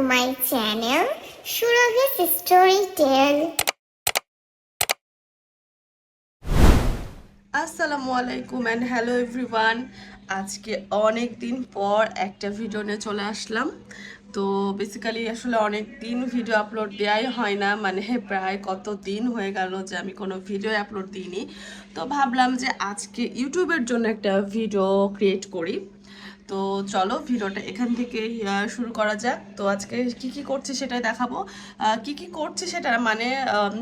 my channel Surabhi's Storytale. আসসালামু আলাইকুম and hello everyone. আজকে অনেক দিন পর একটা ভিডিও নিয়ে চলে আসলাম। তো বেসিক্যালি আসলে অনেক দিন ভিডিও আপলোড দেওয়াই হয় না, মানে প্রায় কত দিন হয়ে গেল যে আমি কোনো ভিডিও আপলোড দিইনি। তো ভাবলাম যে আজকে ইউটিউবের জন্য একটা ভিডিও ক্রিয়েট করি। তো চলো ভিডিওটা এখান থেকেই শুরু করা যাক। তো আজকে কি কি করছি সেটাই দেখাবো। কি কি করছি সেটা মানে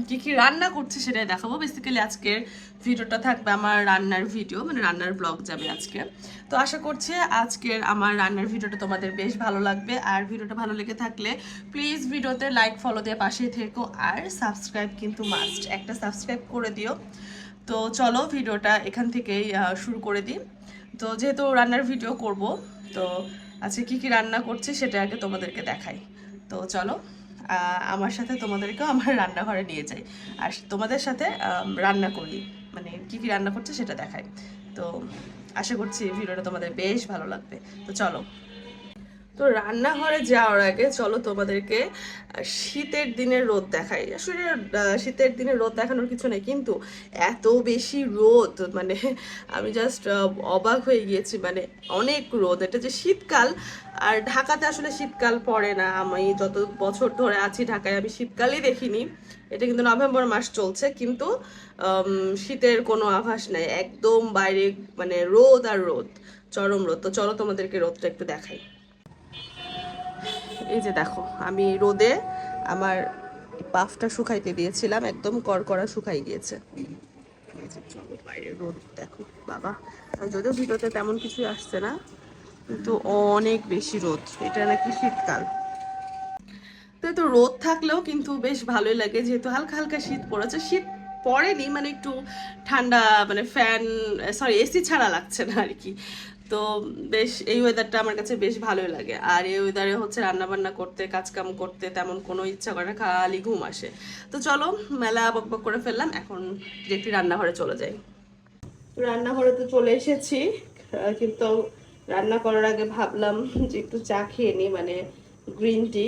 কি কি রান্না করছি সেটাই দেখাবো। বেসিক্যালি আজকের ভিডিওটা থাকবে আমার রান্নার ভিডিও, মানে রান্নার ব্লগ যাবে আজকে। তো আশা করছি আজকের আমার রান্নার ভিডিওটা তোমাদের বেশ ভালো লাগবে। আর ভিডিওটা ভালো লেগে থাকলে প্লিজ ভিডিওতে লাইক ফলো দিয়ে পাশেই থেকো, আর সাবস্ক্রাইব কিন্তু মাস্ট, একটা সাবস্ক্রাইব করে দিও। তো চলো ভিডিওটা এখান থেকেই শুরু করে দিই। তো যেহেতু রান্নার ভিডিও করব, তো আজকে কি কি রান্না করছি সেটা আগে তোমাদেরকে দেখাই। তো চলো আমার সাথে তোমাদেরকেও আমার রান্নাঘরে নিয়ে যাই, আর তোমাদের সাথে রান্না করি, মানে কি কি রান্না করছে সেটা দেখাই। তো আশা করছি ভিডিওটা তোমাদের বেশ ভালো লাগবে। তো চলো। তো রান্নাঘরে যাওয়ার আগে চলো তোমাদেরকে শীতের দিনের রোদ দেখাই। আসলে শীতের দিনের রোদ দেখানোর কিছু নেই, কিন্তু এত বেশি রোদ, মানে আমি জাস্ট অবাক হয়ে গিয়েছি। মানে অনেক রোদ, এটা যে শীতকাল, আর ঢাকাতে আসলে শীতকাল পড়ে না। আমি যত বছর ধরে আছি ঢাকায় আমি শীতকালই দেখিনি। এটা কিন্তু নভেম্বর মাস চলছে, কিন্তু শীতের কোনো আভাস নাই, একদম বাইরে মানে রোদ আর রোদ, চরম রোদ। তো চলো তোমাদেরকে রোদটা একটু দেখাই। এই যে দেখো, আমি রোদে আমার পাফটা শুকাইতে দিয়েছিলাম, একদম কড়কড়া শুকাই গিয়েছে। এই যে চলো বাইরে রোদ দেখো বাবা। যদিও ভিডিওতে তেমন কিছু আসছে না, কিন্তু অনেক বেশি রোদ, এটা নাকি শীতকাল। তো তো রোদ থাকলেও কিন্তু বেশ ভালোই লাগে, যেহেতু হালকা হালকা শীত পড়েছে। শীত পড়েনি, মানে একটু ঠান্ডা, মানে ফ্যান সরি এসি ছাড়া লাগছে না আর কি। তো বেশ এই ওয়েদারটা আমার কাছে বেশ ভালোই লাগে। আর এই ওয়েদারে হচ্ছে রান্না বান্না করতে, কাজকাম করতে তেমন কোনো ইচ্ছা করে না, খালি ঘুম আসে। তো চলো, মেলা বকবক করে ফেললাম, এখন ডিরেক্টলি রান্নাঘরে চলে যাই। রান্নাঘরে তো চলে এসেছি, কিন্তু রান্না করার আগে ভাবলাম যে একটু চা খেয়ে নিই, মানে গ্রিন টি।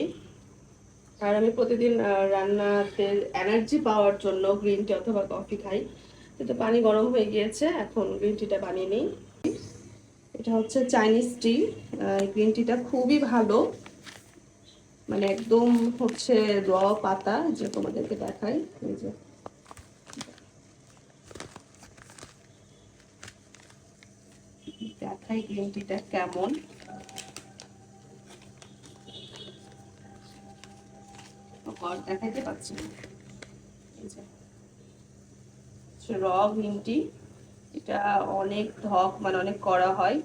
আর আমি প্রতিদিন রান্নাতে এনার্জি পাওয়ার জন্য গ্রিন টি অথবা কফি খাই। কিন্তু পানি গরম হয়ে গিয়েছে, এখন গ্রিন টিটা বানিয়ে নিই। এটা হচ্ছে চাইনিজ টি। গ্রিন টিটা খুবই ভালো, মানে একদম হচ্ছে র পাতা, যে তোমাদেরকে দেখাই। এই যে দেখাই গ্রিন টিটা কেমন। দেখাইতে পাচ্ছি না। এই যে র গ্রিন টি, এটা অনেক ধক, মানে অনেক কড়া হয়।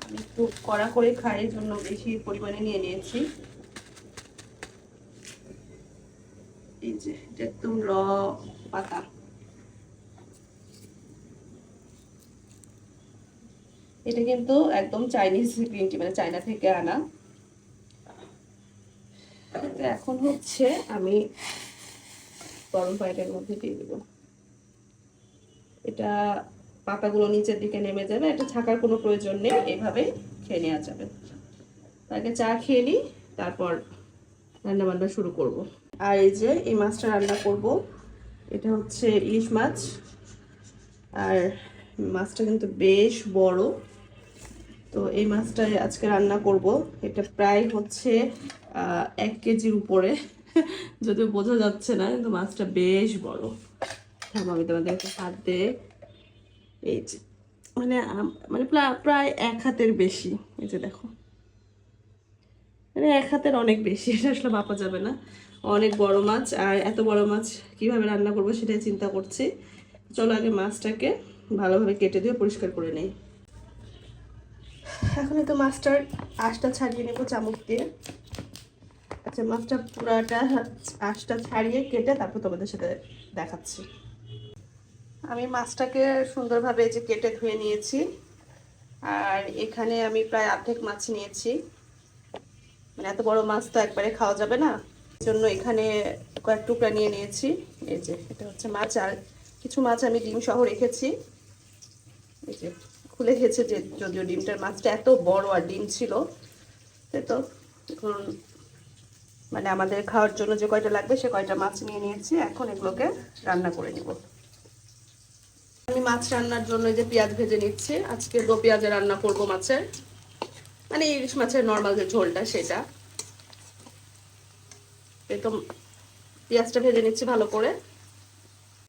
আমি একটু কড়া করে খাই, এই জন্য বেশি পরিমাণে নিয়ে নিয়েছি। এই যে এটা একদম র পাতা। এটা কিন্তু একদম চাইনিজ গ্রিন টি, মানে চায়না থেকে আনা। তো এখন হচ্ছে আমি গরম পানির মধ্যে দিয়ে দেবো। এটা পাতাগুলো নিচের দিকে নেমে যাবে, এটা ছাকার কোনো প্রয়োজন নেই, এভাবে খেয়ে নেওয়া যাবে। আগে চা খেয়ে নিই, তারপর রান্না বান্না শুরু করব। আর এই যে এই মাছটা রান্না করব, এটা হচ্ছে ইলিশ মাছ। আর মাছটা কিন্তু বেশ বড়। তো এই মাছটা আজকে রান্না করব। এটা প্রায় হচ্ছে 1 কেজির উপরে, যদিও বোঝা যাচ্ছে না, কিন্তু মাছটা বেশ বড়। আমি তোমাদেরকে হাত দিয়ে, এই যে মানে মানে প্রায় 1 হাতের বেশি। এই যে দেখো, মানে 1 হাতের অনেক বেশি, এটা আসলে মাপা যাবে না, অনেক বড় মাছ। আর এত বড় মাছ কিভাবে রান্না করবো সেটাই চিন্তা করছি। চলো আগে মাছটাকে ভালোভাবে কেটে দিয়ে পরিষ্কার করে নেই। এখন তো মাছটার আঁশটা ছাড়িয়ে নেবো চামচ দিয়ে। আচ্ছা, মাছটা পুরাটা আঁশটা ছাড়িয়ে কেটে তারপর তোমাদের সাথে দেখাচ্ছি। আমি মাছটাকে সুন্দরভাবে যে কেটে ধুয়ে নিয়েছি। আর এখানে আমি প্রায় অর্ধেক মাছ নিয়েছি, মানে এত বড় মাছ তো একবারে খাওয়া যাবে না, জন্য এখানে কয়েক টুকরা নিয়ে নিয়েছি। এই যে এটা হচ্ছে মাছ। আর কিছু মাছ আমি ডিম সহ রেখেছি, এই যে খুলে গেছে, যে যদিও ডিমটার মাছটা এত বড় আর ডিম ছিল, তাই তো এখন মানে আমাদের খাওয়ার জন্য যে কয়টা লাগবে সে কয়টা মাছ নিয়ে নিয়েছি। এখন এগুলোকে রান্না করে নিব। আমি মাছ রান্নার জন্য এই যে পেঁয়াজ ভেজে নিচ্ছি। আজকে দো পেঁয়াজে রান্না করব মাছের, মানে ইলিশ মাছের নর্মাল যে ঝোলটা সেটা। এই তো পেঁয়াজটা ভেজে নিচ্ছি ভালো করে।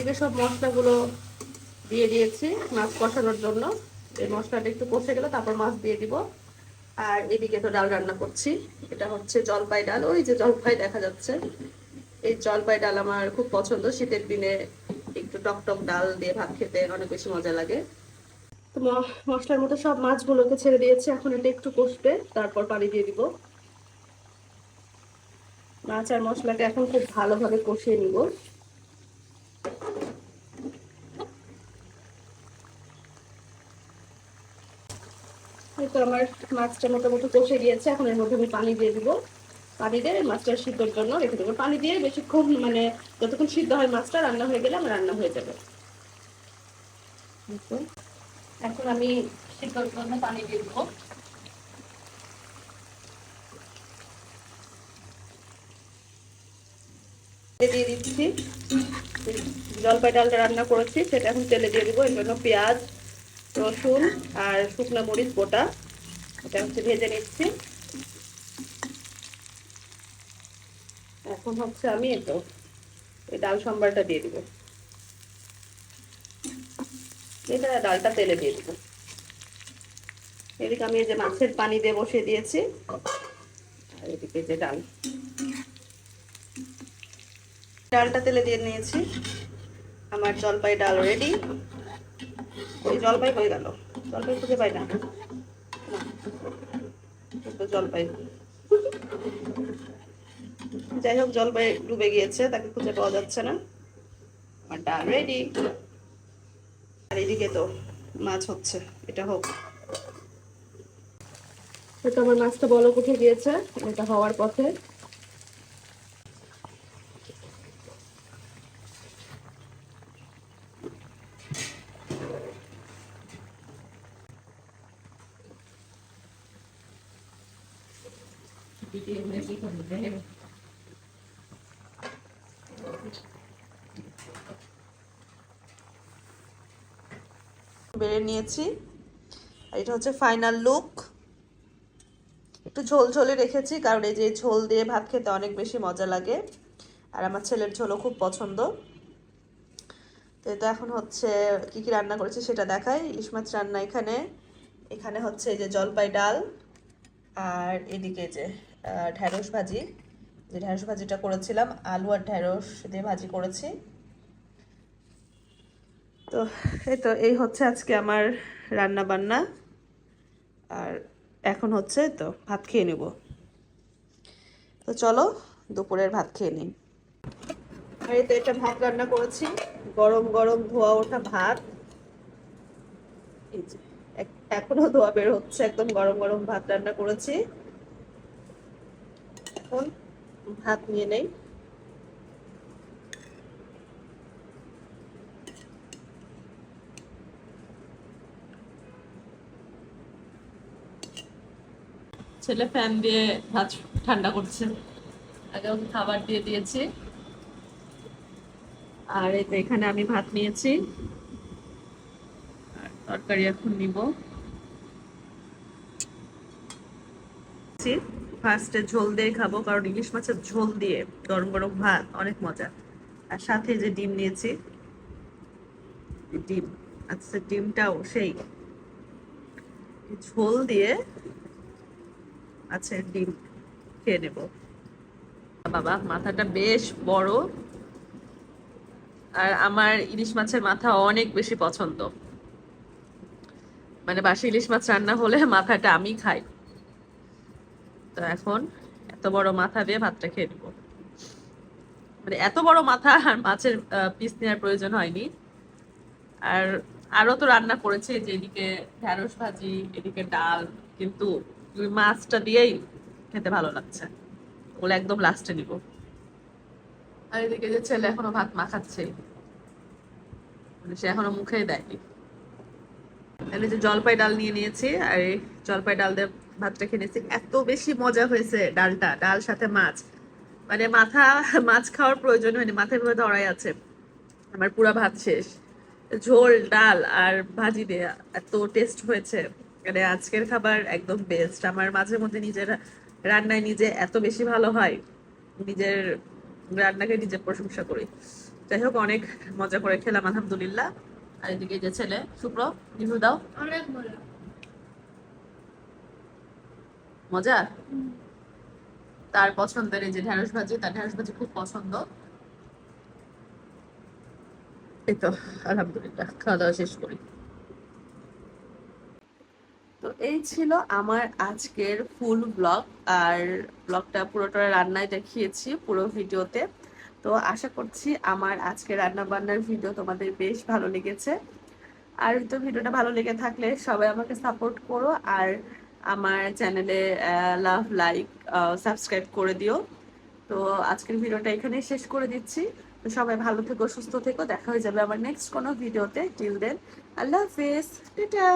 এদিকে সব মশলাগুলো দিয়ে দিয়েছি মাছ কষানোর জন্য। এই মশলাটা একটু কষে গেলে তারপর মাছ দিয়ে দিব। আর এদিকে তো ডাল রান্না করছি, এটা হচ্ছে জলপাই ডাল। ওই যে জলপাই দেখা যাচ্ছে, এই জলপাই ডাল আমার খুব পছন্দ। শীতের দিনে একটু টক টক ডাল দিয়ে ভাত খেতে অনেক বেশি মজা লাগে। তো মশলার মতো সব মাছগুলোকে ছেড়ে দিয়েছি, এখন এটা একটু কষবে, তারপর পানি দিয়ে দিব। মাছ আর মশলাকে এখন খুব ভালোভাবে কষিয়ে নিব। এই তো আমার মাছটা মোটামুটি কষে গিয়েছে, এখন এর মধ্যে আমি পানি দিয়ে দিব। পানি দিয়ে মাছটা সিদ্ধর জন্য রেখে দেবো। পানি দিয়ে বেশিক্ষণ মানে যতক্ষণ সিদ্ধ হয় মাছটা, রান্না হয়ে গেলে আমার রান্না হয়ে যাবে। এখন আমি সিদ্ধর জন্য পানি দিয়ে দিব। দিয়ে দিচ্ছি জলপাই ডালটা রান্না করেছি সেটা এখন তেলে দিয়ে দিব। এর জন্য পেঁয়াজ, রসুন আর শুকনো মরিচ গোটা এটা হচ্ছে ভেজে নিচ্ছি। এখন হচ্ছে আমি এই ডাল সম্বারটা দিয়ে দিব। এটা ডালটা তেলে দিয়ে দিব। এদিকে আমি এই যে মাছের পানি দিয়ে বসিয়ে দিয়েছি, আর এদিকে যে ডালটা তেলে দিয়ে নিয়েছি। আমার জলপাই ডাল রেডি। ওই জলপাই হয়ে গেল, জলপাই খুঁজে পাই না, জলপাই যাই হোক জলপাই ডুবে গিয়েছে, তাকে খুঁজে পাওয়া যাচ্ছে না। আমার ডাল রেডি। আর এদিকে তো মাছ হচ্ছে, এটা হোক। তো আমার মাছটা বলক উঠে গিয়েছে, এটা হওয়ার পথে। বেড়ে নিয়েছি, আর এটা হচ্ছে ফাইনাল লুক। একটু ঝোল ঝোলে রেখেছি, কারণ এই যে ঝোল দিয়ে ভাত খেতে অনেক বেশি মজা লাগে, আর আমার ছেলের ঝোলও খুব পছন্দ। তো এটা এখন হচ্ছে কি কি রান্না করেছি সেটা দেখাই। ইলিশ মাছ রান্না এখানে, এখানে হচ্ছে এই যে জলপাই ডাল, আর এদিকে যে ঢ্যাঁড়স ভাজি, যে ঢ্যাঁড়স ভাজিটা করেছিলাম আলু আর ঢ্যাঁড়স দিয়ে ভাজি করেছি। তো এই হচ্ছে আজকে আমার রান্না বান্না। আর এখন হচ্ছে তো ভাত খেয়ে নেব। তো চলো দুপুরের ভাত খেয়ে নিই। আর এই তো এটা ভাত রান্না করেছি, গরম গরম ধোয়া ওঠা ভাত। এই যে এখনো ধোয়া বের হচ্ছে, একদম গরম গরম ভাত রান্না করেছি। এখন ভাত নিয়ে নেই। ছেলে ফ্যান দিয়ে ভাত ঠান্ডা করছে, আগে ওকে খাবার দিয়ে দিয়েছি। আর এই তো এখানে আমি ভাত নিয়েছি, আর তরকারি এখন নিব। ফার্স্টে ঝোল দিয়ে খাবো, কারণ ইলিশ মাছের ঝোল দিয়ে গরম গরম ভাত অনেক মজা। আর সাথে যে ডিম নিয়েছি, ডিম, আচ্ছা ডিমটাও সেই ঝোল দিয়ে, আচ্ছা ডিম খেয়ে নেব। বাবা মাথাটা বেশ বড়, আর আমার ইলিশ মাছের মাথা অনেক বেশি পছন্দ। মানে বাসি ইলিশ মাছ রান্না হলে মাথাটা আমি খাই। তো এখন এত বড় মাথা দিয়ে ভাতটা খেয়ে নেব। মানে এত বড় মাথা আর মাছের পিস নেওয়ার প্রয়োজন হয়নি। আর আরো তো রান্না করেছে, যে এদিকে ঢ্যাঁড়স ভাজি, এদিকে ডাল, কিন্তু ওই মাছটা দিয়েই খেতে ভালো লাগছে। ওগুলো একদম লাস্টে নিব। আর এদিকে যে ছেলে এখনো ভাত মাখাচ্ছে। মানে সে এখনো মুখেই দেয়নি। আর এই যে জলপাই ডাল নিয়ে নিয়েছি, আর এই জলপাই ডাল দিয়ে ভাতটা খেয়ে নিয়েছি। এত বেশি মজা হয়েছে ডালটা, ডাল সাথে মাছ, মানে মাছ খাওয়ার প্রয়োজন হয়নি, মাথায় ভাবে ধরাই আছে। আমার পুরা ভাত শেষ, ঝোল ডাল আর ভাজি দিয়ে এত টেস্ট হয়েছে। মানে আজকের খাবার একদম বেস্ট। আমার মাঝে মধ্যে নিজের রান্নায় নিজে এত বেশি ভালো হয়, নিজের রান্নাকে নিজে প্রশংসা করি। যাই হোক, অনেক মজা করে খেলাম আলহামদুলিল্লাহ। আর এদিকে যে ছেলে শুক্র, রিভিউ দাও। অনেক ভালো। মজা। তার পছন্দের এই যে ঢেঁড়স ভাজি, তার ঢেঁড়স ভাজি খুব পছন্দ। এই তো আলহামদুলিল্লাহ খাওয়া দাওয়া শেষ করি। তো এই ছিল আমার আজকের ফুল ব্লগ। আর ব্লগটা পুরোটা রান্নায় দেখিয়েছি পুরো ভিডিওতে। তো আশা করছি আমার আজকের রান্না বান্নার ভিডিও তোমাদের বেশ ভালো লেগেছে। আর তো ভিডিওটা ভালো লেগে থাকলে সবাই আমাকে সাপোর্ট করো, আর আমার চ্যানেলে লাভ লাইক সাবস্ক্রাইব করে দিও। তো আজকের ভিডিওটা এখানেই শেষ করে দিচ্ছি। তো সবাই ভালো থেকো, সুস্থ থেকো, দেখা হয়ে যাবে আমার নেক্সট কোনো ভিডিওতে। টিল দেন, আল্লাহ হাফেজ, টাটা।